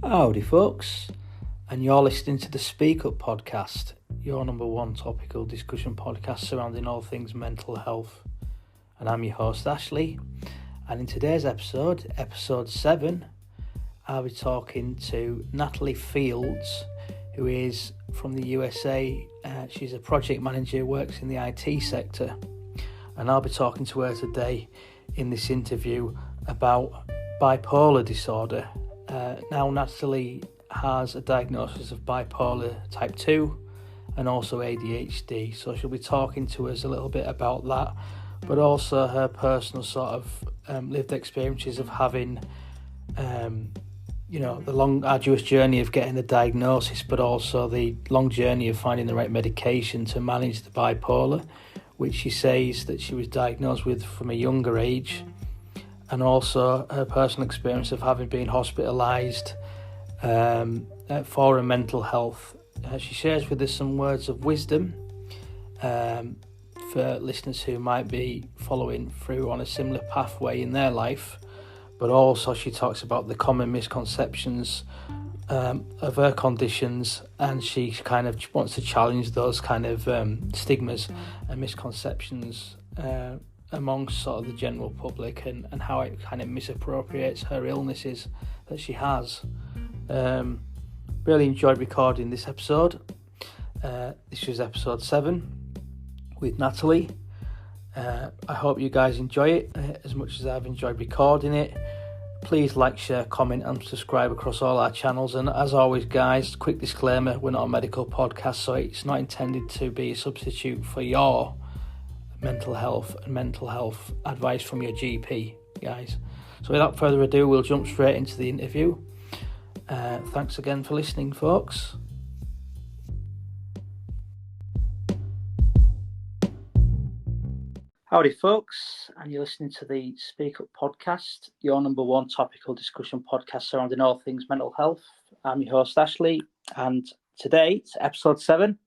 Howdy, folks, and you're listening to the Speak Up podcast, your number one topical discussion podcast surrounding all things mental health. And I'm your host, Ashley. And in today's episode, episode 7, I'll be talking to Natalie Fields, who is from the USA. She's a project manager who works in the IT sector. And I'll be talking to her today in this interview about bipolar disorder. Now Natalie has a diagnosis of bipolar type 2 and also ADHD, so she'll be talking to us a little bit about that, but also her personal sort of lived experiences of having the long arduous journey of getting the diagnosis, but also the long journey of finding the right medication to manage the bipolar, which she says that she was diagnosed with from a younger age, and also her personal experience of having been hospitalised for her mental health. She shares with us some words of wisdom for listeners who might be following through on a similar pathway in their life, but also she talks about the common misconceptions of her conditions, and she kind of wants to challenge those kind of stigmas and misconceptions amongst sort of the general public, and how it kind of misappropriates her illnesses that she has. Really enjoyed recording this episode. This was episode 7 with Natalie. I hope you guys enjoy it as much as I've enjoyed recording it. Please like, share, comment and subscribe across all our channels. And as always, guys, quick disclaimer, we're not a medical podcast, so it's not intended to be a substitute for your mental health and mental health advice from your GP, guys. So without further ado, we'll jump straight into the interview. Thanks again for listening, folks. Howdy, folks, and you're listening to the Speak Up podcast, your number one topical discussion podcast surrounding all things mental health. I'm your host, Ashley, and today it's episode 7.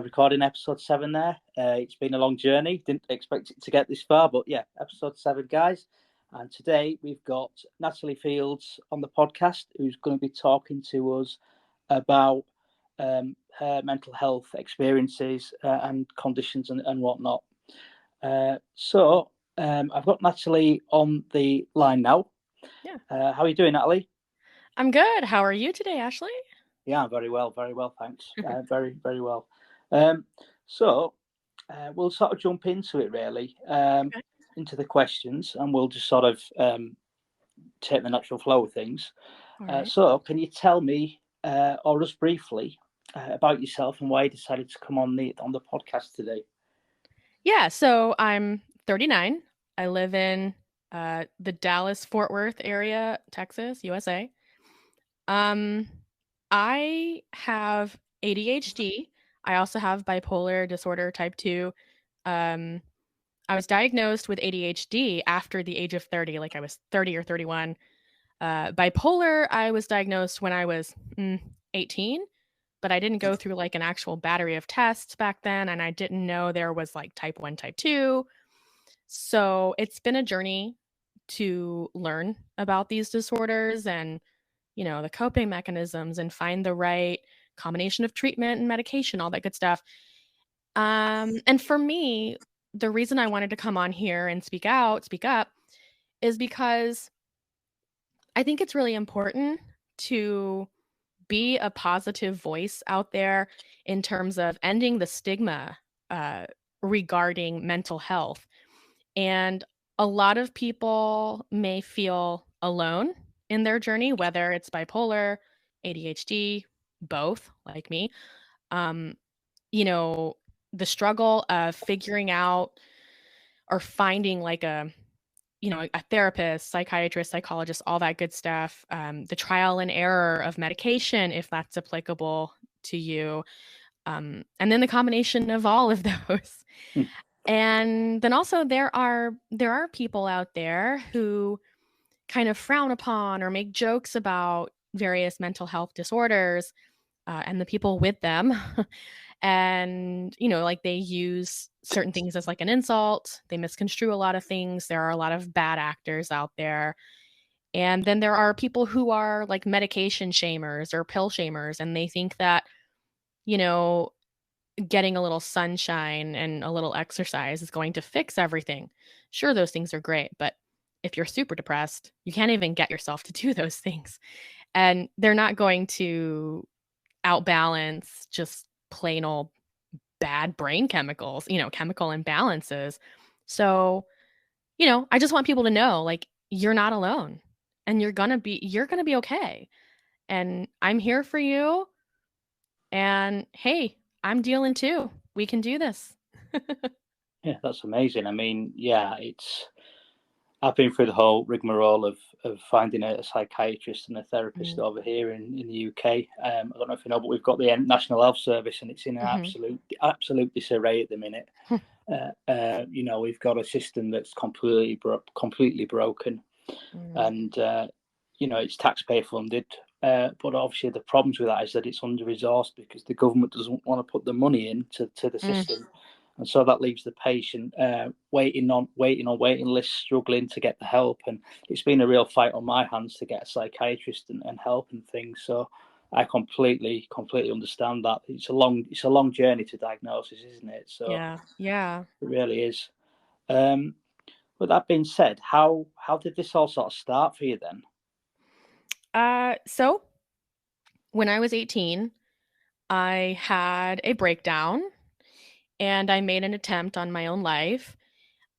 Recording episode 7 there. It's been a long journey. Didn't expect it to get this far, but yeah, episode 7, guys. And today we've got Natalie Fields on the podcast, who's going to be talking to us about her mental health experiences and conditions and whatnot. So I've got Natalie on the line now. Yeah. How are you doing, Natalie? I'm good. How are you today, Ashley? Yeah, very well, thanks. Very, very well. So we'll sort of jump into it, really, into the questions, and we'll just sort of take the natural flow of things. Right. So can you tell me, or just briefly, about yourself and why you decided to come on the podcast today? Yeah, so I'm 39. I live in the Dallas-Fort Worth area, Texas, USA. I have ADHD. I also have bipolar disorder type 2. I was diagnosed with ADHD after the age of 30, like I was 30 or 31. Bipolar, I was diagnosed when I was 18, but I didn't go through like an actual battery of tests back then, and I didn't know there was like type 1, type 2. So it's been a journey to learn about these disorders and, the coping mechanisms and find the right combination of treatment and medication, all that good stuff. And for me, the reason I wanted to come on here and speak up, is because I think it's really important to be a positive voice out there in terms of ending the stigma regarding mental health. And a lot of people may feel alone in their journey, whether it's bipolar, ADHD, both, like me. The struggle of figuring out or finding like a therapist, psychiatrist, psychologist, all that good stuff, the trial and error of medication, if that's applicable to you, and then the combination of all of those. And then also there are people out there who kind of frown upon or make jokes about various mental health disorders and the people with them. And, like they use certain things as like an insult. They misconstrue a lot of things. There are a lot of bad actors out there. And then there are people who are like medication shamers or pill shamers, and they think that, you know, getting a little sunshine and a little exercise is going to fix everything. Sure, those things are great, but if you're super depressed, you can't even get yourself to do those things. And they're not going to outbalance just plain old bad brain chemicals, chemical imbalances. So, I just want people to know, like, you're not alone and you're going to be okay. And I'm here for you. And hey, I'm dealing too. We can do this. Yeah, that's amazing. I mean, yeah, I've been through the whole rigmarole of finding a psychiatrist and a therapist Mm, over here in the UK. I don't know if you know, but we've got the National Health Service, and it's in an mhm. absolute disarray at the minute. We've got a system that's completely broken, Mm, and it's taxpayer funded. But obviously, the problems with that is that it's under resourced because the government doesn't want to put the money into the mm, system, and so that leaves the patient waiting lists, struggling to get the help. And it's been a real fight on my hands to get a psychiatrist and help and things. So I completely understand that. It's a long journey to diagnosis, isn't it? So yeah, yeah. it really is. Um, but that being said, how did this all sort of start for you then? So when I was 18, I had a breakdown and I made an attempt on my own life.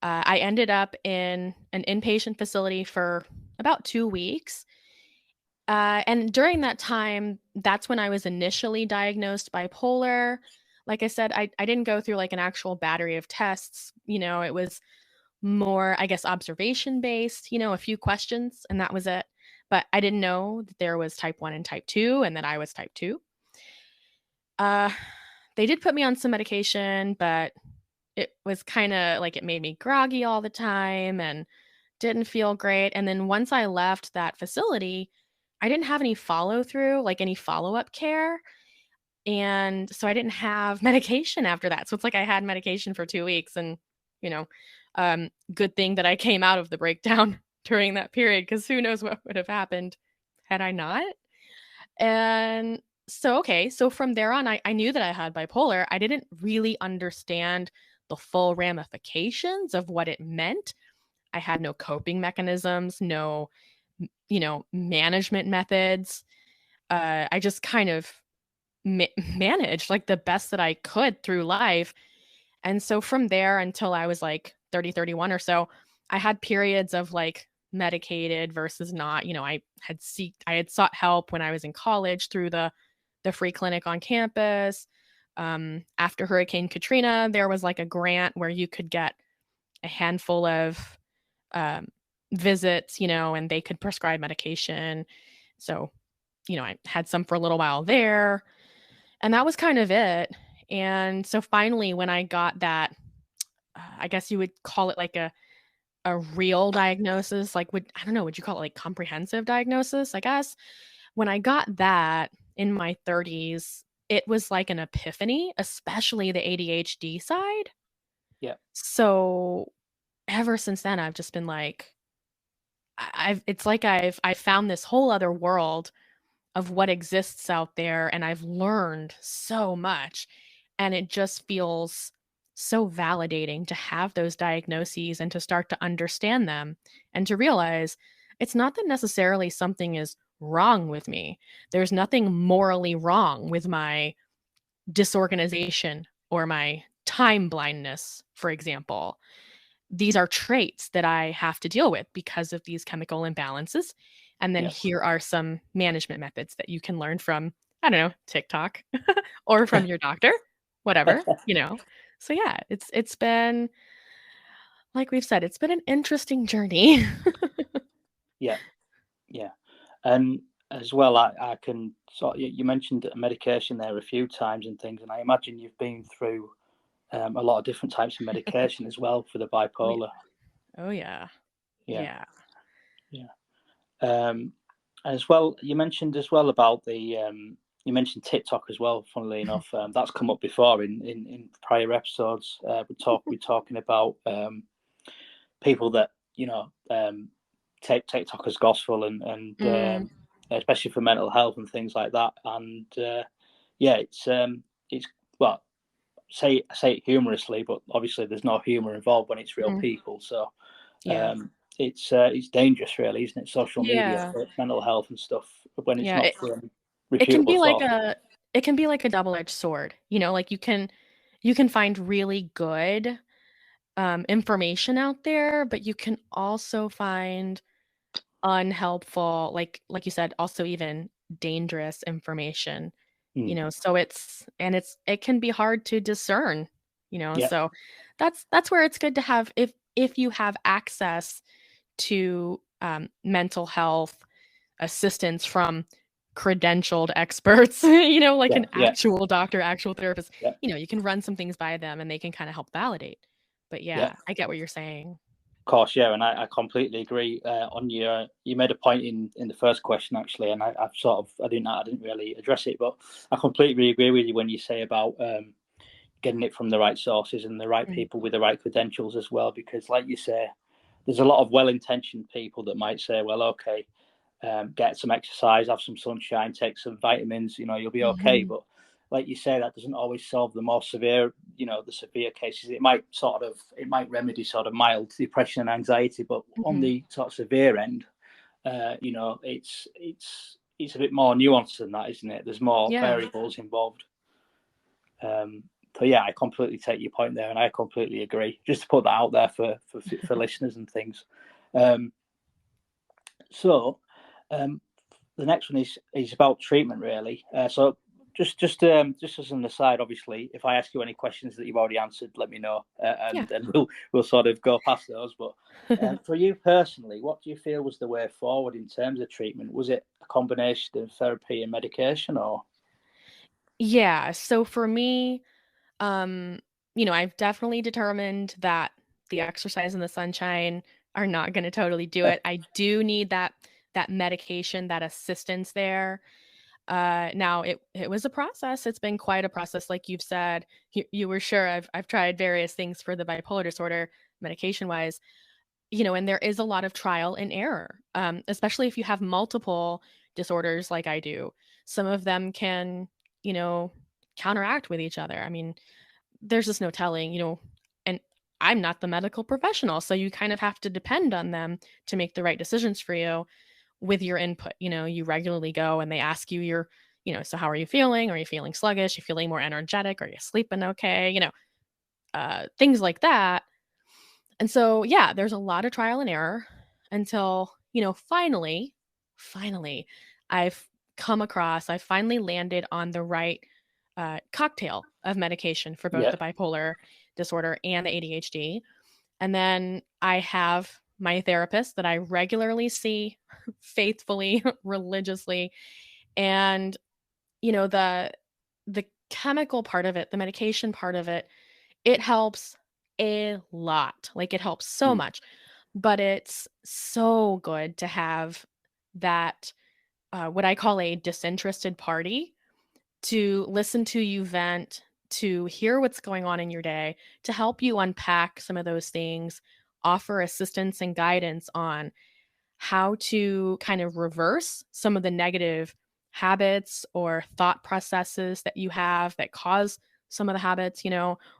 I ended up in an inpatient facility for about 2 weeks. And during that time, that's when I was initially diagnosed bipolar. Like I said, I didn't go through like an actual battery of tests. It was more, I guess, observation based, a few questions, and that was it. But I didn't know that there was type 1 and type 2 and that I was type 2. Uh, they did put me on some medication, but it was kind of like it made me groggy all the time and didn't feel great. And then once I left that facility, I didn't have any follow through, like any follow up care. And so I didn't have medication after that. So it's like I had medication for 2 weeks and, you know, good thing that I came out of the breakdown during that period because who knows what would have happened had I not. And so, okay, so from there on, I knew that I had bipolar. I didn't really understand the full ramifications of what it meant. I had no coping mechanisms, no, management methods. I just kind of managed like the best that I could through life. And so from there until I was like 30, 31 or so, I had periods of like medicated versus not. I had sought help when I was in college through the free clinic on campus. After Hurricane Katrina, there was like a grant where you could get a handful of um, visits, and they could prescribe medication. So, I had some for a little while there, and that was kind of it. And so finally, when I got that, I guess you would call it like a real diagnosis, like I don't know, would you call it like comprehensive diagnosis? I guess when I got that in my 30s, it was like an epiphany, especially the ADHD side. Yeah, So ever since then, I've just been like, it's like I found this whole other world of what exists out there, and I've learned so much, and it just feels so validating to have those diagnoses and to start to understand them and to realize it's not that necessarily something is wrong with me. There's nothing morally wrong with my disorganization or my time blindness, for example. These are traits that I have to deal with because of these chemical imbalances. And then yeah. here are some management methods that you can learn from, I don't know, TikTok or from your doctor, whatever. So yeah, it's been, like we've said, it's been an interesting journey. Yeah, yeah. And as well, I can sort of, you mentioned medication there a few times and things, and I imagine you've been through a lot of different types of medication as well for the Oh yeah. bipolar. Oh yeah. Yeah, Yeah. yeah. Um, as well, you mentioned as well about you mentioned TikTok as well. Funnily enough, that's come up before in prior episodes. We're talking about people that take TikTok as gospel, and especially for mental health and things like that. And it's well, say it humorously, but obviously there's no humor involved when it's real people. So it's dangerous, really, isn't it? Social media for mental health and stuff when it's not for any reputable source. It can be like a double-edged sword. Like you can find really good information out there, but you can also find unhelpful, like you said, also even dangerous information. So it can be hard to discern. So that's where it's good to have, if you have access to mental health assistance from credentialed experts, like an actual doctor, actual therapist, you can run some things by them and they can kind of help validate. But I get what you're saying. Of course, and I completely agree on you made a point in the first question, actually, and I didn't really address it, but I completely agree with you when you say about getting it from the right sources and the right people with the right credentials as well, because like you say, there's a lot of well-intentioned people that might say, well, okay, get some exercise, have some sunshine, take some vitamins, you'll be okay. But like you say, that doesn't always solve the more severe, the severe cases. It might remedy sort of mild depression and anxiety, but on the sort of severe end, it's a bit more nuanced than that, isn't it? There's more variables involved. So I completely take your point there, and I completely agree. Just to put that out there for listeners and things. So the next one is about treatment, really. So just as an aside, obviously, if I ask you any questions that you've already answered, let me know, and we'll sort of go past those. But for you personally, what do you feel was the way forward in terms of treatment? Was it a combination of therapy and medication, or? Yeah. So for me, I've definitely determined that the exercise and the sunshine are not going to totally do it. I do need that medication, that assistance there. Now it was a process. It's been quite a process. Like you've said, you were sure I've tried various things for the bipolar disorder medication wise, and there is a lot of trial and error, especially if you have multiple disorders like I do. Some of them can, counteract with each other. I mean, there's just no telling, and I'm not the medical professional. So you kind of have to depend on them to make the right decisions for you with your input. You regularly go and they ask you so how are you feeling? Are you feeling sluggish? Are you feeling more energetic? Are you sleeping okay? Things like that. And so, there's a lot of trial and error until, finally, I finally landed on the right cocktail of medication for both the bipolar disorder and the ADHD. And then I have my therapist that I regularly see faithfully, religiously. And, the chemical part of it, the medication part of it, it helps a lot. Like it helps so much. But it's so good to have that, what I call a disinterested party, to listen to you vent, to hear what's going on in your day, to help you unpack some of those things, offer assistance and guidance on how to kind of reverse some of the negative habits or thought processes that you have that cause some of the habits,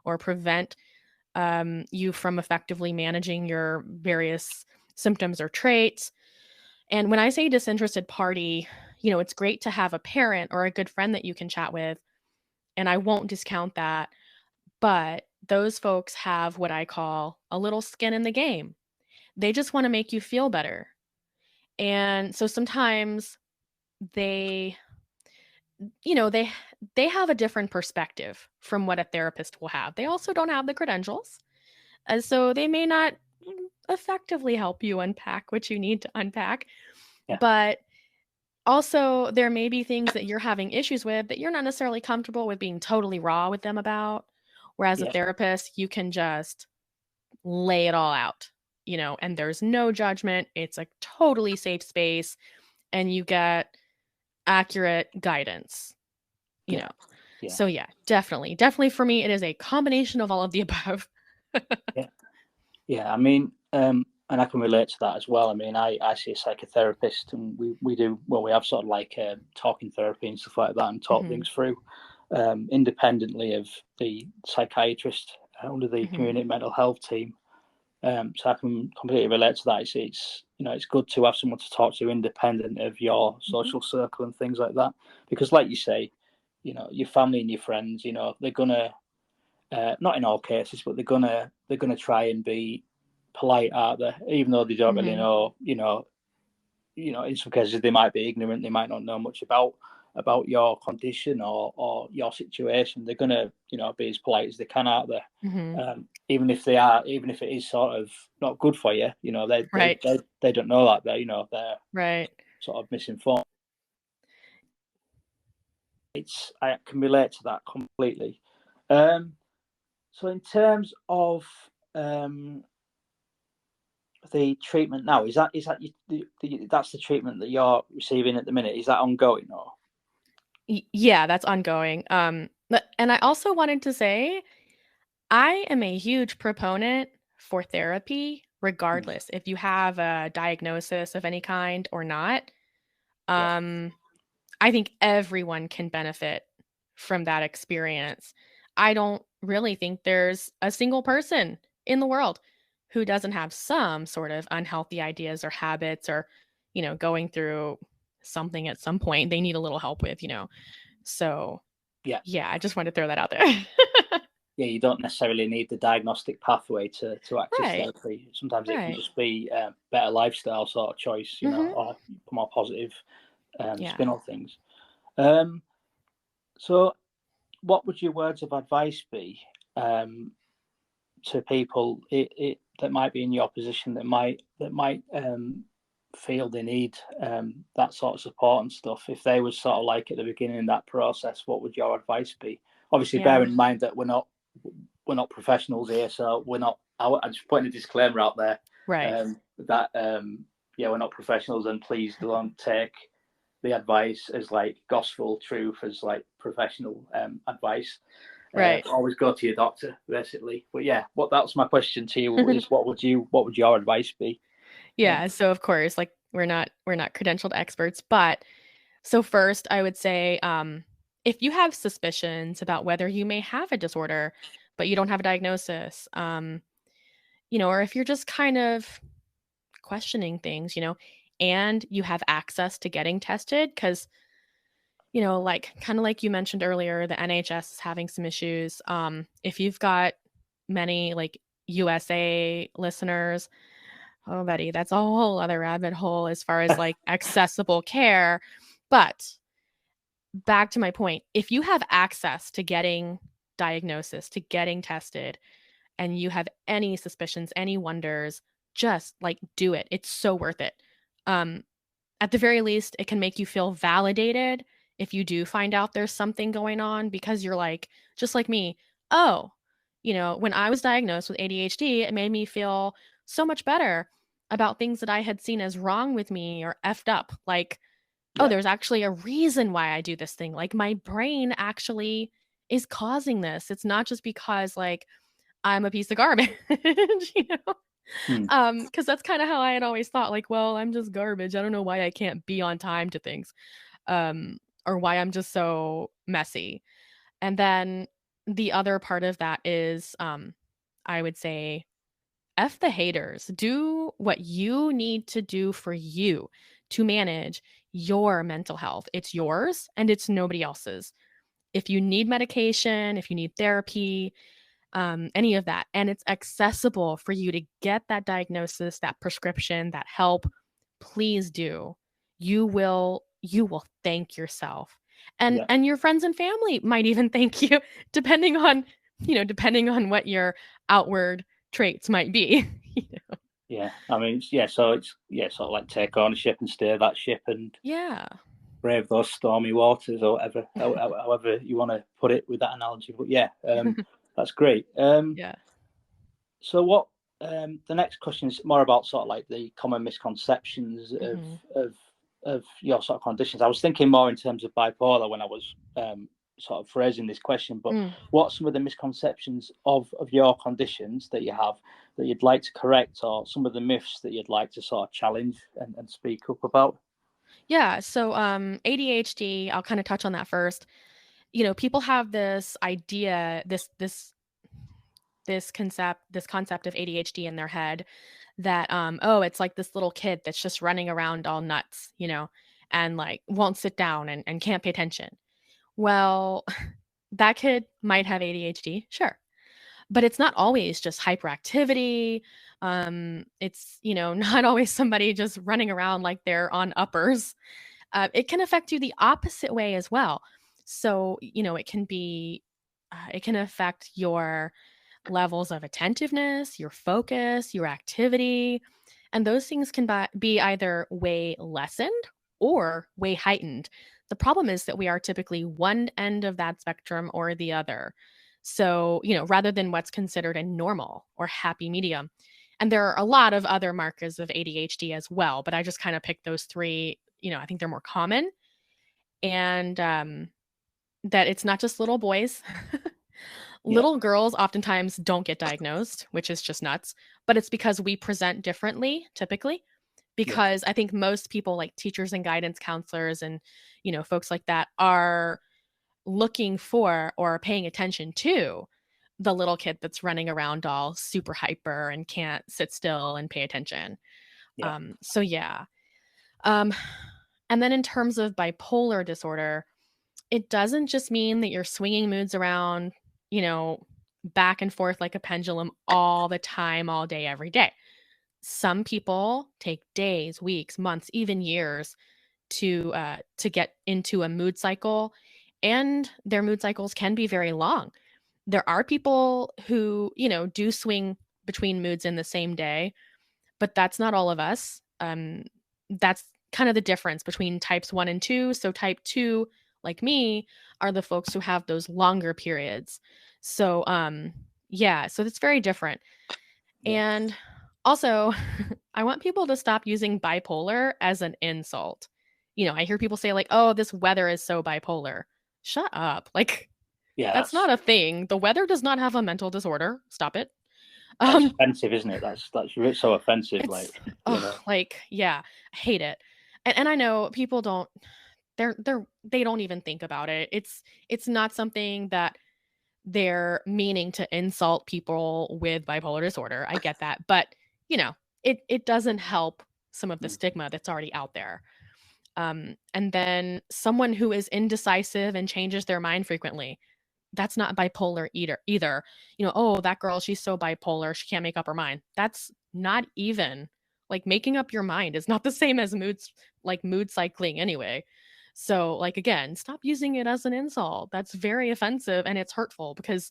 or prevent you from effectively managing your various symptoms or traits. And when I say disinterested party, it's great to have a parent or a good friend that you can chat with. And I won't discount that. But those folks have what I call a little skin in the game. They just want to make you feel better. And so sometimes they, they have a different perspective from what a therapist will have. They also don't have the credentials. And so they may not effectively help you unpack what you need to unpack. But also, there may be things that you're having issues with that you're not necessarily comfortable with being totally raw with them about. Whereas a therapist, you can just lay it all out, and there's no judgment. It's a totally safe space and you get accurate guidance, know. So definitely for me, it is a combination of all of the above. I mean, and I can relate to that as well. I mean, I see a psychotherapist, and we have sort of like talking therapy and stuff like that, and talk things through independently of the psychiatrist under the community mental health team. So I can completely relate to that. It's good to have someone to talk to independent of your social circle and things like that, because like you say, your family and your friends, they're gonna not in all cases, but they're gonna try and be polite, aren't they? Even though they don't really know, in some cases they might be ignorant, they might not know much about your condition or your situation. They're gonna, be as polite as they can, aren't they? Even if it is sort of not good for you, they don't know that. They're sort of misinformed. I can relate to that completely. So in terms of the treatment now, that's the treatment that you're receiving at the minute? Is that ongoing or? Yeah, that's ongoing. And I also wanted to say, I am a huge proponent for therapy, regardless if you have a diagnosis of any kind or not. I think everyone can benefit from that experience. I don't really think there's a single person in the world who doesn't have some sort of unhealthy ideas or habits or, going through something at some point they need a little help with. So, yeah, I just wanted to throw that out there. Yeah, you don't necessarily need the diagnostic pathway to access therapy. Sometimes it can just be a better lifestyle sort of choice, or more positive spin on things. So what would your words of advice be to people that might be in your position, that might feel they need that sort of support and stuff? If they were sort of like at the beginning of that process, what would your advice be? Obviously, bear in mind that we're not professionals here, so we're not. I'm just putting a disclaimer out there, that we're not professionals, and please don't take the advice as like gospel truth, as like professional advice. Always go to your doctor, basically. But yeah, that's my question to you is what would your advice be? Yeah, so of course, like we're not credentialed experts, but so first I would say if you have suspicions about whether you may have a disorder but you don't have a diagnosis, or if you're just kind of questioning things, and you have access to getting tested, because like kind of like you mentioned earlier, the NHS is having some issues. If you've got many like USA listeners, oh Betty, that's a whole other rabbit hole as far as like accessible care. But back to my point, if you have access to getting diagnosis, to getting tested, and you have any suspicions, any wonders, just like do it. It's so worth it. At the very least, it can make you feel validated if you do find out there's something going on, because you're like, just like me, oh, when I was diagnosed with ADHD, it made me feel so much better about things that I had seen as wrong with me or effed up. Like, oh, there's actually a reason why I do this thing. Like my brain actually is causing this. It's not just because like I'm a piece of garbage, because that's kind of how I had always thought, like, well, I'm just garbage. I don't know why I can't be on time to things, or why I'm just so messy. And then the other part of that is, I would say, F the haters. Do what you need to do for you to manage your mental health. It's yours and it's nobody else's. If you need medication, if you need therapy, any of that, and it's accessible for you to get that diagnosis, that prescription, that help, please do. You will thank yourself. And your friends and family might even thank you, depending on what your outward traits might be. Yeah, I mean, so it's sort of like take ownership and steer that ship and brave those stormy waters, or whatever, however you want to put it with that analogy. But that's great. So what? The next question is more about sort of like the common misconceptions of your sort of conditions. I was thinking more in terms of bipolar when I was sort of phrasing this question, but what are some of the misconceptions of your conditions that you have that you'd like to correct, or some of the myths that you'd like to sort of challenge and speak up about? Yeah, so ADHD, I'll kind of touch on that first. You know, people have this idea, this concept of ADHD in their head that oh, it's like this little kid that's just running around all nuts, you know, and like won't sit down and can't pay attention. Well, that kid might have ADHD, sure, but it's not always just hyperactivity. It's, you know, not always somebody just running around like they're on uppers. It can affect you the opposite way as well. So, you know, it can affect your levels of attentiveness, your focus, your activity, and those things can be either way lessened or way heightened. The problem is that we are typically one end of that spectrum or the other. So, you know, rather than what's considered a normal or happy medium. And there are a lot of other markers of ADHD as well, but I just kind of picked those three. You know, I think they're more common, and that it's not just little boys. Yeah, Little girls oftentimes don't get diagnosed, which is just nuts, but it's because we present differently typically. yeah, Because I think most people, like teachers and guidance counselors and, you know, folks like that, are looking for or paying attention to the little kid that's running around all super hyper and can't sit still and pay attention. yeah, So yeah. Um, and then in terms of bipolar disorder, it doesn't just mean that you're swinging moods around, you know, back and forth like a pendulum all the time, all day, every day. Some people take days, weeks, months, even years to get into a mood cycle, and their mood cycles can be very long. There are people who, you know, do swing between moods in the same day, but that's not all of us. That's kind of the difference between types 1 and 2. So type 2, like me, are the folks who have those longer periods. So yeah, so it's very different. yeah. And also, I want people to stop using bipolar as an insult. You know, I hear people say like, "Oh, this weather is so bipolar." Shut up. Like Yeah, that's not a thing. The weather does not have a mental disorder. Stop it. that's Um offensive, isn't it? That's so offensive. It's You know. like, yeah, I hate it. And I know people don't they don't even think about it. It's not something that they're meaning to insult people with bipolar disorder. I get that. But, you know, it doesn't help some of the Mm. stigma that's already out there. And then someone who is indecisive and changes their mind frequently, that's not bipolar either. You know, oh, that girl, she's so bipolar, she can't make up her mind. That's not even like making up your mind is not the same as mood cycling anyway. So, like again, stop using it as an insult. That's very offensive and it's hurtful because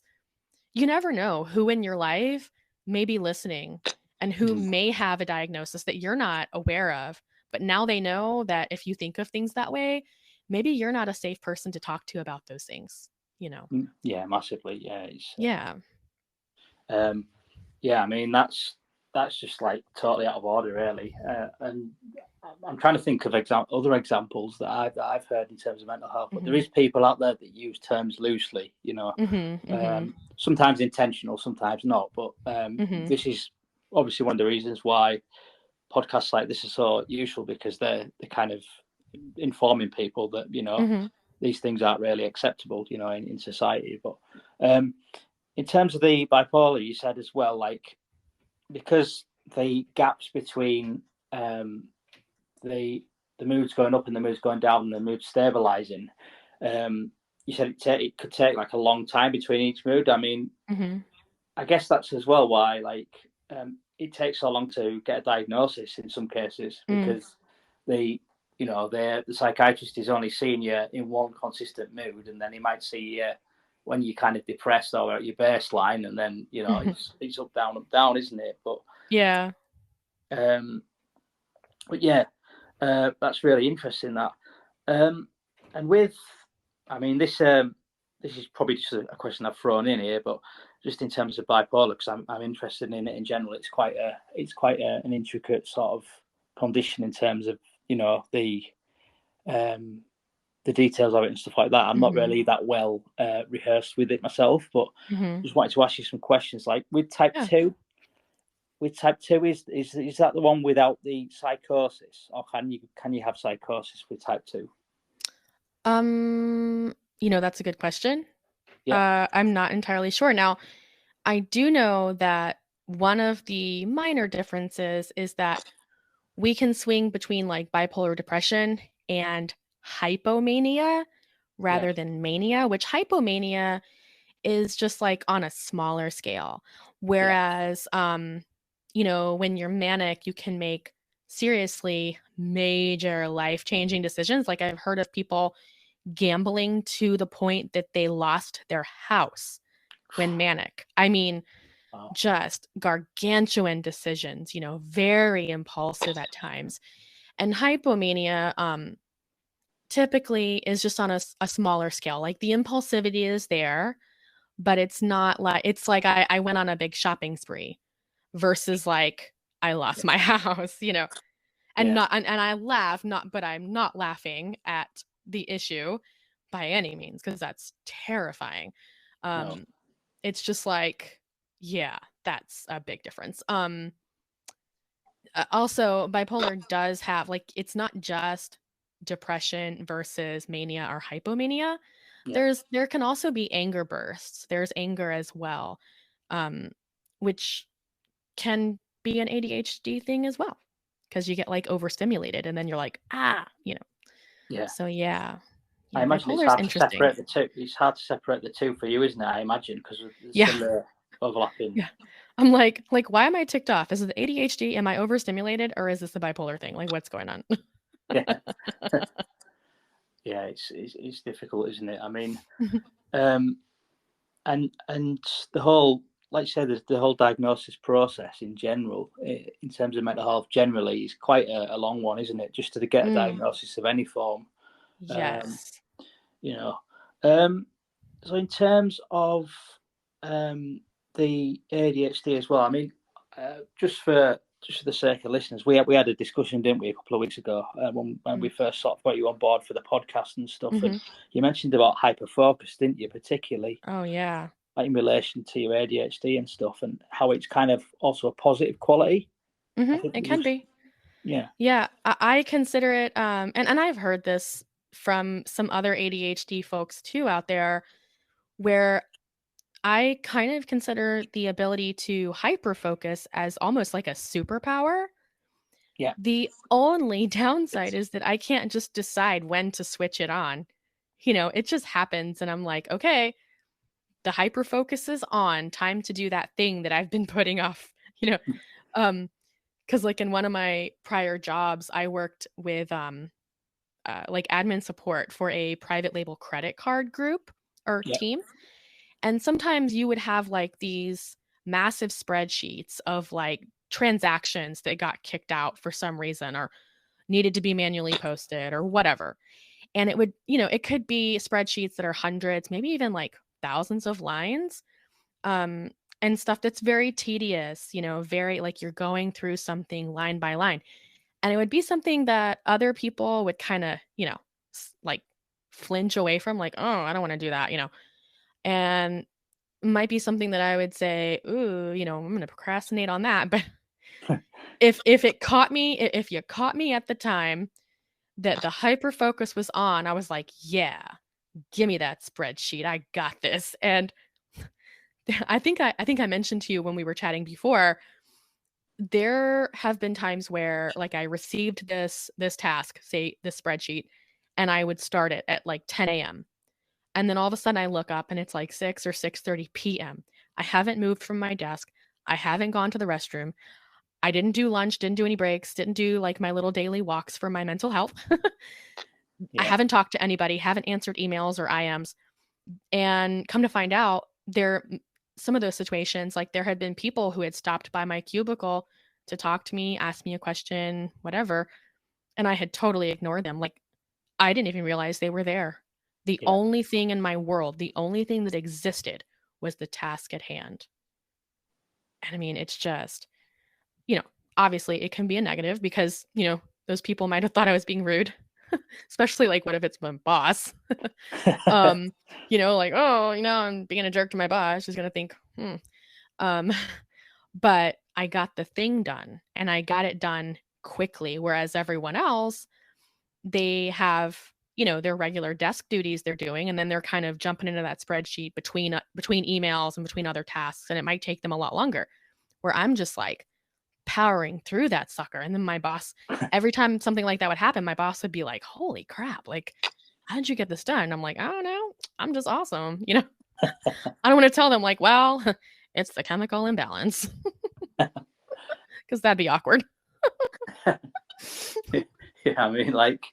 you never know who in your life may be listening and who Mm. may have a diagnosis that you're not aware of. But now they know that if you think of things that way, maybe you're not a safe person to talk to about those things, you know? Yeah, massively. Yeah, it's Yeah. um, yeah. I mean, that's just like totally out of order, really. And I'm trying to think of other examples that I've heard in terms of mental health. But there Mhm. is people out there that use terms loosely. You know, Mhm. Mhm. sometimes intentional, sometimes not. But Mhm. this is obviously one of the reasons why podcasts like this are so useful, because they're kind of informing people that, you know, Mhm. these things aren't really acceptable, you know, in society. But um, in terms of the bipolar, you said as well, like, because the gaps between the the moods going up and the moods going down and the mood stabilizing, you said it could take like a long time between each mood. I mean, Mhm. I guess that's as well why, like, it takes so long to get a diagnosis in some cases, Mm. because the the psychiatrist is only seeing you in one consistent mood, and then he might see you when you're kind of depressed or at your baseline, and then, you know, Mhm. it's up down, isn't it? Yeah. Um, but yeah, that's really interesting. That um, and with, I mean, this is probably just a question I've thrown in here, but just in terms of bipolar, because I'm interested in it in general. It's quite an intricate sort of condition in terms of, you know, um, the details of it and stuff like that. I'm not really that well rehearsed with it myself, but just wanted to ask you some questions. Like with type 2, is that the one without the psychosis, or can you have psychosis with type 2? That's a good question. Yeah. I'm not entirely sure. Now, I do know that one of the minor differences is that we can swing between like bipolar depression and hypomania rather than mania, which hypomania is just like on a smaller scale. Whereas, when you're manic, you can make seriously major life-changing decisions. Like I've heard of people gambling to the point that they lost their house when manic. I mean, just gargantuan decisions, very impulsive at times. And hypomania typically is just on a smaller scale. Like the impulsivity is there, but it's not like I went on a big shopping spree versus like I lost my house, and not and I laugh, not but I'm not laughing at the issue by any means because that's terrifying. No. It's just like, yeah, that's a big difference. Also, bipolar does have like it's not just depression versus mania or hypomania. There can also be anger bursts. There's anger as well, which can be an ADHD thing as well, because you get like overstimulated and then you're like, Yeah. So yeah, I imagine it's bipolar is hard to interesting. separate the two. It's hard to separate the two for you, isn't it? I imagine because there's some overlapping. Yeah. I'm like, why am I ticked off? Is it the ADHD? Am I overstimulated, or is this the bipolar thing? Like, what's going on? Yeah. Yeah, it's difficult, isn't it? I mean, and the whole, like you said, the whole diagnosis process in general, in terms of mental health, generally, is quite a long one, isn't it? Just to get a diagnosis of any form. Yes. So in terms of the ADHD as well, I mean, just for the sake of listeners, we had a discussion, didn't we, a couple of weeks ago when we first sort of got you on board for the podcast and stuff, and you mentioned about hyperfocus, didn't you, particularly? Oh yeah. Like in relation to your ADHD and stuff, and how it's kind of also a positive quality. It can be. Yeah, I consider it, and I've heard this from some other ADHD folks too out there, where I kind of consider the ability to hyper focus as almost like a superpower. Yeah. The only downside is that I can't just decide when to switch it on. It just happens, and I'm like, okay, the hyper focus is on. Time to do that thing that I've been putting off. Because like in one of my prior jobs, I worked with like admin support for a private label credit card group or team. And sometimes you would have like these massive spreadsheets of like transactions that got kicked out for some reason or needed to be manually posted or whatever. And it would, it could be spreadsheets that are hundreds, maybe even like thousands of lines. And stuff that's very tedious, very like you're going through something line by line. And it would be something that other people would kind of, like flinch away from, like, oh, I don't want to do that, and might be something that I would say, ooh, I'm going to procrastinate on that. But if it caught me, if you caught me at the time that the hyper focus was on, I was like, yeah, give me that spreadsheet. I got this. And I think I mentioned to you when we were chatting before, there have been times where like I received this task, say this spreadsheet, and I would start it at like 10 a.m. And then all of a sudden I look up and it's like 6 or 6:30 p.m. I haven't moved from my desk. I haven't gone to the restroom. I didn't do lunch, didn't do any breaks, didn't do like my little daily walks for my mental health. I haven't talked to anybody, haven't answered emails or IMs. And come to find out, some of those situations, like there had been people who had stopped by my cubicle to talk to me, ask me a question, whatever, and I had totally ignored them. Like I didn't even realize they were there. The only thing in my world, the only thing that existed was the task at hand. And I mean, it's just, obviously it can be a negative because, those people might have thought I was being rude. especially like what if it's my boss? Like, oh, I'm being a jerk to my boss. She's gonna think, Um, but I got the thing done and I got it done quickly. Whereas everyone else, they have, their regular desk duties they're doing, and then they're kind of jumping into that spreadsheet between emails and between other tasks, and it might take them a lot longer. Where I'm just like powering through that sucker. And then my boss, every time something like that would happen, my boss would be like, "Holy crap, like, how did you get this done?" I'm like, "I don't know. I'm just awesome." I don't want to tell them like, "Well, it's the chemical imbalance." Because that'd be awkward. Yeah, I mean, like,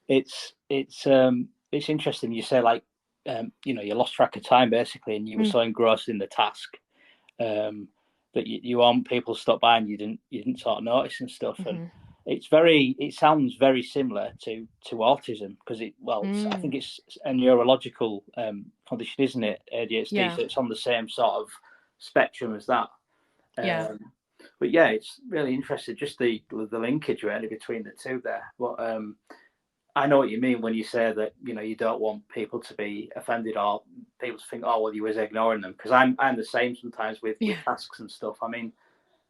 it's interesting. You say, like, you lost track of time basically, and you were so engrossed in the task that you want people to stop by and you didn't sort of notice and stuff. And it sounds very similar to autism, because I think it's a neurological condition, isn't it? ADHD, Yeah. so it's on the same sort of spectrum as that. Yeah. But yeah, it's really interesting, just the linkage really between the two there. But I know what you mean when you say that you don't want people to be offended or people to think, oh well, you was ignoring them, because I'm the same sometimes with tasks and stuff. I mean,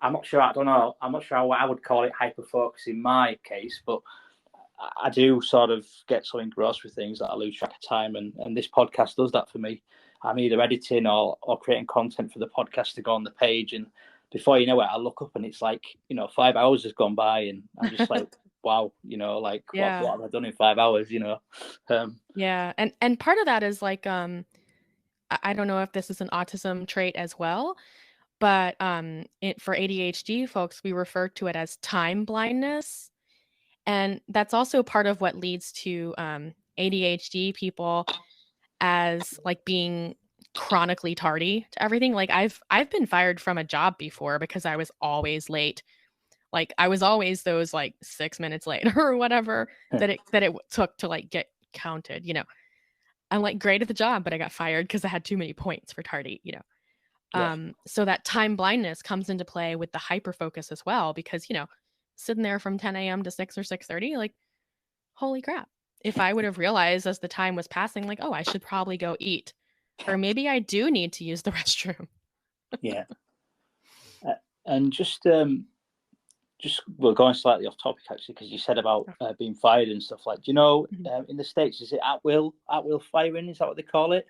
I'm not sure what I would call it hyper focus in my case, but I do sort of get so engrossed with things that I lose track of time, and this podcast does that for me. I'm either editing or creating content for the podcast to go on the page, and before you know it, I look up and it's like 5 hours has gone by, and I'm just like, wow, like what have I done in 5 hours? Yeah, and part of that is like I don't know if this is an autism trait as well, but for ADHD folks, we refer to it as time blindness, and that's also part of what leads to ADHD people as like being chronically tardy to everything. Like I've been fired from a job before because I was always late. Like I was always those like 6 minutes late or whatever that it took to like get counted. I'm like great at the job, but I got fired because I had too many points for tardy. So that time blindness comes into play with the hyper focus as well, because sitting there from 10 a.m. to 6 or 6:30, like holy crap. If I would have realized as the time was passing, like, oh, I should probably go eat, or maybe I do need to use the restroom. Yeah. And just we're going slightly off topic actually, because you said about being fired and stuff. Like, do you know, in the States, is it at will firing? Is that what they call it?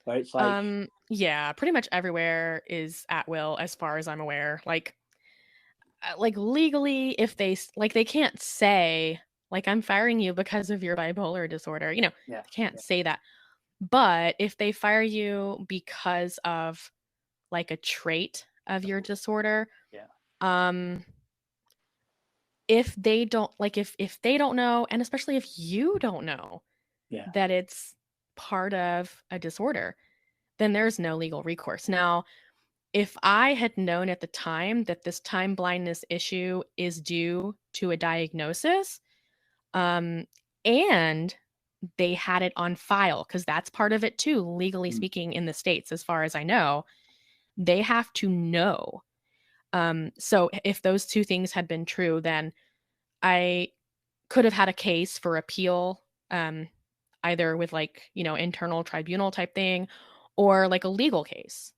Where it's like, yeah, pretty much everywhere is at will, as far as I'm aware. Like legally, if they can't say like I'm firing you because of your bipolar disorder. They can't say that. But if they fire you because of like a trait of your disorder, if they don't if they don't know, and especially if you don't know that it's part of a disorder, then there's no legal recourse. Now, if I had known at the time that this time blindness issue is due to a diagnosis, and they had it on file, because that's part of it too, legally speaking, in the States, as far as I know, they have to know. So if those two things had been true, then I could have had a case for appeal, either with like, internal tribunal type thing, or like a legal case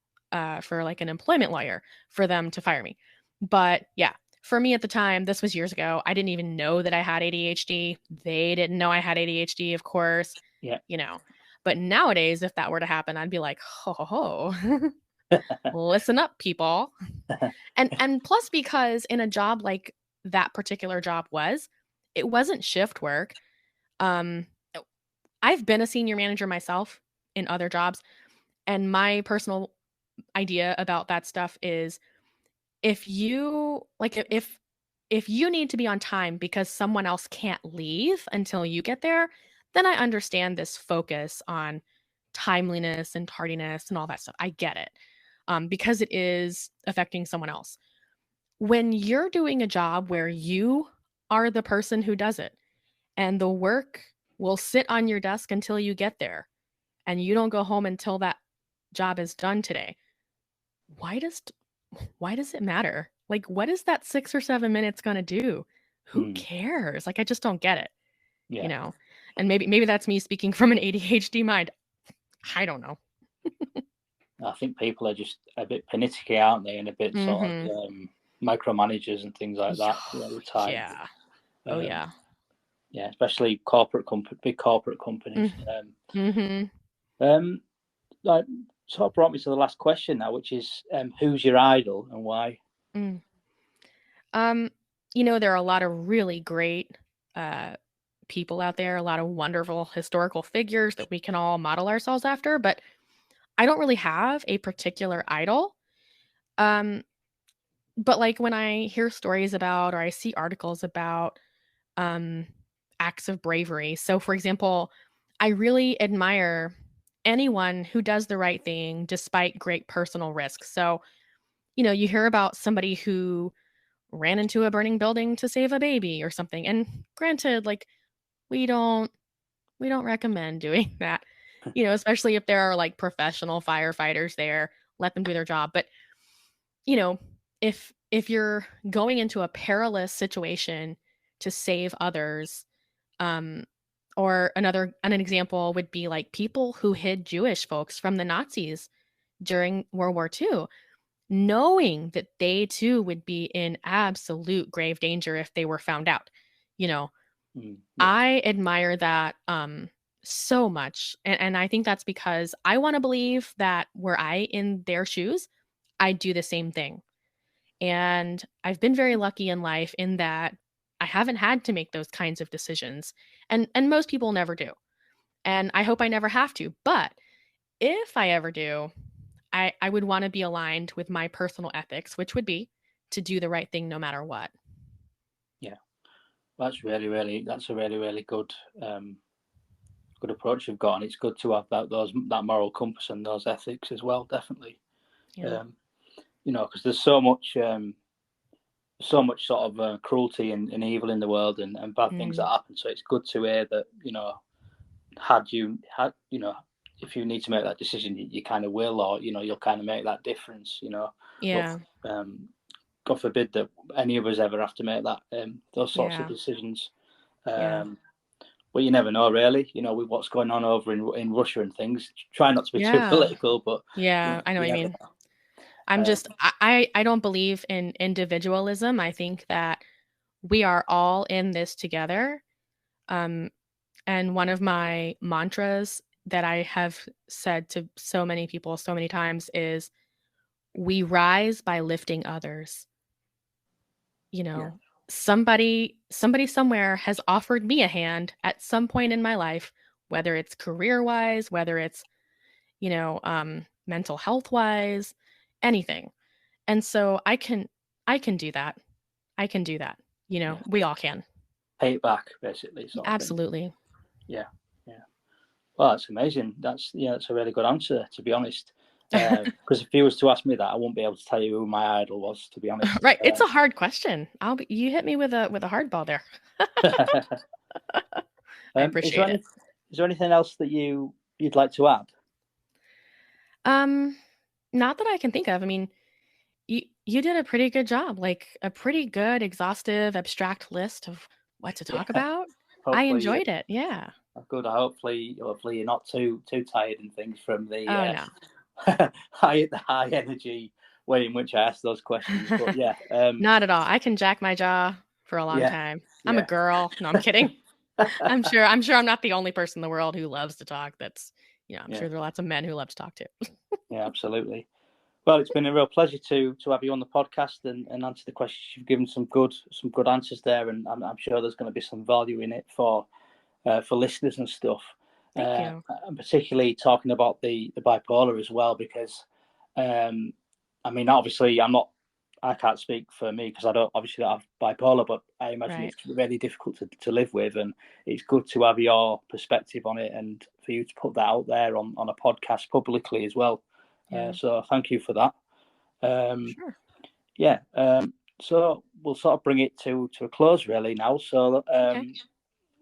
for like an employment lawyer for them to fire me. But yeah, for me at the time, this was years ago, I didn't even know that I had ADHD. They didn't know I had ADHD, of course. But nowadays, if that were to happen, I'd be like, ho, ho, ho. Listen up, people. And plus, because in a job like that particular job it wasn't shift work. I've been a senior manager myself in other jobs, and my personal idea about that stuff is if you if you need to be on time because someone else can't leave until you get there, then I understand this focus on timeliness and tardiness and all that stuff. I get it. Because it is affecting someone else. When you're doing a job where you are the person who does it, and the work will sit on your desk until you get there, and you don't go home until that job is done today, why does it matter? Like, what is that 6 or 7 minutes going to do? Who cares? Like, I just don't get it. you know. And maybe that's me speaking from an ADHD mind. I don't know. I think people are just a bit panicky, aren't they, and a bit sort of micromanagers and things like that all the time. Yeah. Oh yeah. Yeah, especially big corporate companies. Like, sort of brought me to the last question now, which is who's your idol and why? There are a lot of really great people out there, a lot of wonderful historical figures that we can all model ourselves after, but I don't really have a particular idol. But like when I hear stories about or I see articles about acts of bravery. So for example, I really admire anyone who does the right thing despite great personal risk. So, you hear about somebody who ran into a burning building to save a baby or something. And granted, like we don't recommend doing that. Especially if there are like professional firefighters there, let them do their job. But, you know, if you're going into a perilous situation to save others, or an example would be like people who hid Jewish folks from the Nazis during World War II, knowing that they too would be in absolute grave danger if they were found out. I admire that so much. And I think that's because I want to believe that were I in their shoes, I'd do the same thing. And I've been very lucky in life in that I haven't had to make those kinds of decisions. And most people never do. And I hope I never have to. But if I ever do, I would want to be aligned with my personal ethics, which would be to do the right thing no matter what. Yeah, that's a really, really good good approach you've got, and it's good to have that moral compass and those ethics as well. Definitely, because there's so much sort of cruelty and evil in the world and bad things that happen. So it's good to hear that if you need to make that decision, you kind of will, or you'll kind of make that difference. Yeah. But, God forbid that any of us ever have to make that those sorts of decisions. But you never know, really. With what's going on over in Russia and things. Try not to be too political, but I know what you mean. I'm just I don't believe in individualism. I think that we are all in this together. And one of my mantras that I have said to so many people so many times is we rise by lifting others. Somebody somewhere has offered me a hand at some point in my life, whether it's career-wise, whether it's, mental health-wise, anything. And so I can do that. I can do that. We all can. Pay it back, basically. Absolutely. Yeah. Well, that's amazing. That's a really good answer, to be honest. Because if you was to ask me that, I won't be able to tell you who my idol was, to be honest. Right. It's a hard question. You hit me with a hard ball there. I appreciate it. Is there anything else that you'd like to add? Not that I can think of. I mean, you did a pretty good job, like a pretty good, exhaustive, abstract list of what to talk about. I enjoyed it. Yeah. Good. Hopefully you're not too tired and things from the no. high energy way in which I asked those questions. But yeah, not at all. I can jack my jaw for a long time. I'm a girl. No, I'm kidding. I'm sure I'm not the only person in the world who loves to talk. That's I'm sure there are lots of men who love to talk too. Yeah, absolutely. Well, it's been a real pleasure to have you on the podcast and answer the questions. You've given some good answers there, and I'm sure there's going to be some value in it for listeners and stuff. Thank you. And particularly talking about the bipolar as well, because I mean, obviously, I can't speak for me because I don't have bipolar, but I imagine it's really difficult to live with, and it's good to have your perspective on it and for you to put that out there on a podcast publicly as well. So thank you for that. Sure. Yeah. So we'll sort of bring it to a close really now. So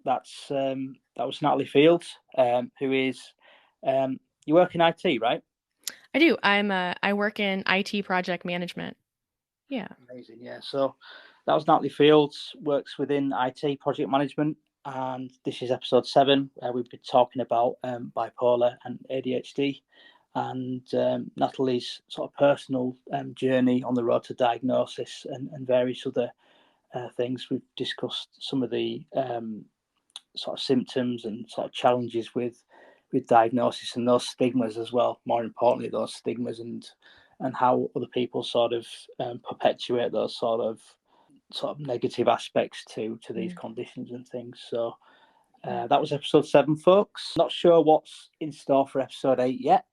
that was Natalie Fields, who is you work in IT, right? I do. I work in IT project management. Yeah. Amazing. Yeah. So that was Natalie Fields, works within IT project management. and this is episode 7, where we've been talking about bipolar and ADHD, and Natalie's sort of personal journey on the road to diagnosis and various other things. We've discussed some of the sort of symptoms and sort of challenges with diagnosis and those stigmas as well. More importantly, those stigmas and how other people sort of perpetuate those sort of negative aspects to these conditions and things. So that was episode 7, folks. Not sure what's in store for episode 8 yet.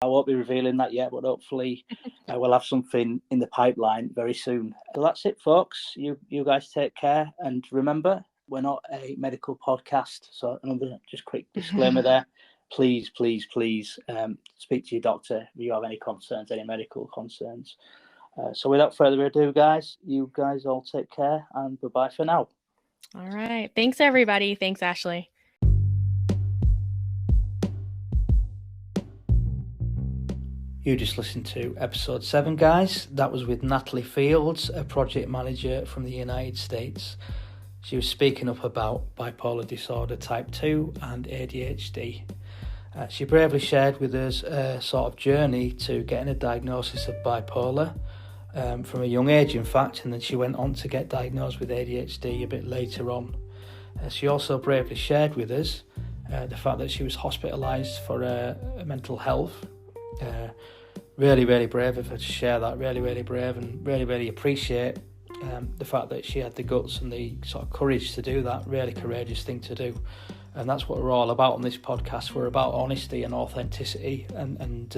I won't be revealing that yet, but hopefully we'll have something in the pipeline very soon. So that's it, folks. You guys take care, and remember, we're not a medical podcast. So another just quick disclaimer there. Please speak to your doctor if you have any concerns, any medical concerns. So without further ado, guys, you guys all take care, and bye-bye for now. All right. Thanks, everybody. Thanks, Ashley. You just listened to episode 7, guys. That was with Natalie Fields, a project manager from the United States. She was speaking up about bipolar disorder type 2 and ADHD. She bravely shared with us a sort of journey to getting a diagnosis of bipolar from a young age, in fact, and then she went on to get diagnosed with ADHD a bit later on. She also bravely shared with us the fact that she was hospitalised for mental health. Really brave of her to share that, really brave, and really appreciate the fact that she had the guts and the sort of courage to do that. Really courageous thing to do, and that's what we're all about on this podcast. We're about honesty and authenticity, and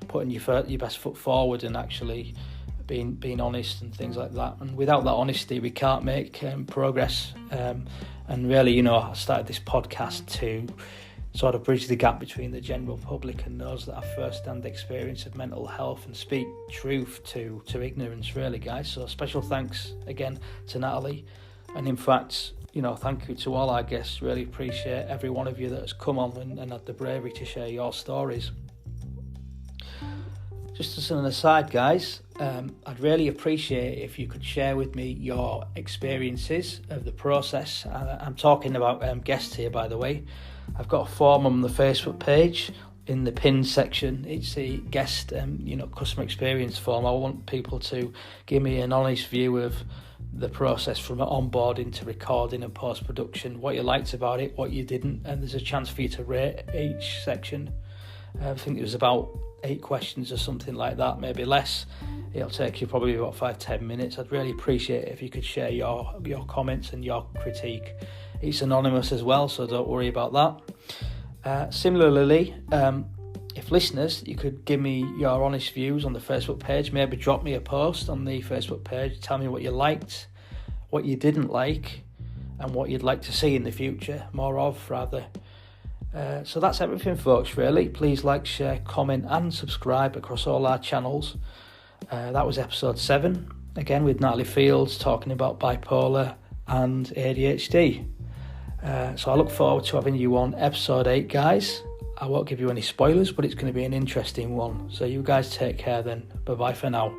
putting your best foot forward and actually being honest and things like that. And without that honesty, we can't make progress. And really, I started this podcast to sort of bridge the gap between the general public and those that have first-hand experience of mental health and speak truth to ignorance, really, guys. So special thanks again to Natalie, and in fact, thank you to all our guests. Really appreciate every one of you that has come on and had the bravery to share your stories. Just as an aside, guys, I'd really appreciate if you could share with me your experiences of the process. I'm talking about guests here, by the way. I've got a form on the Facebook page in the pinned section. It's the guest, customer experience form. I want people to give me an honest view of the process from onboarding to recording and post-production, what you liked about it, what you didn't, and there's a chance for you to rate each section. I think it was about 8 questions or something like that, maybe less. It'll take you probably about 5-10 minutes. I'd really appreciate it if you could share your comments and your critique. It's anonymous as well, so don't worry about that. Similarly, if listeners, you could give me your honest views on the Facebook page. Maybe drop me a post on the Facebook page. Tell me what you liked, what you didn't like, and what you'd like to see in the future, more of, rather. So that's everything, folks, really. Please like, share, comment and subscribe across all our channels. That was episode 7, again with Natalie Fields, talking about bipolar and ADHD. So I look forward to having you on episode 8, guys. I won't give you any spoilers, but it's going to be an interesting one. So you guys take care then. Bye-bye for now.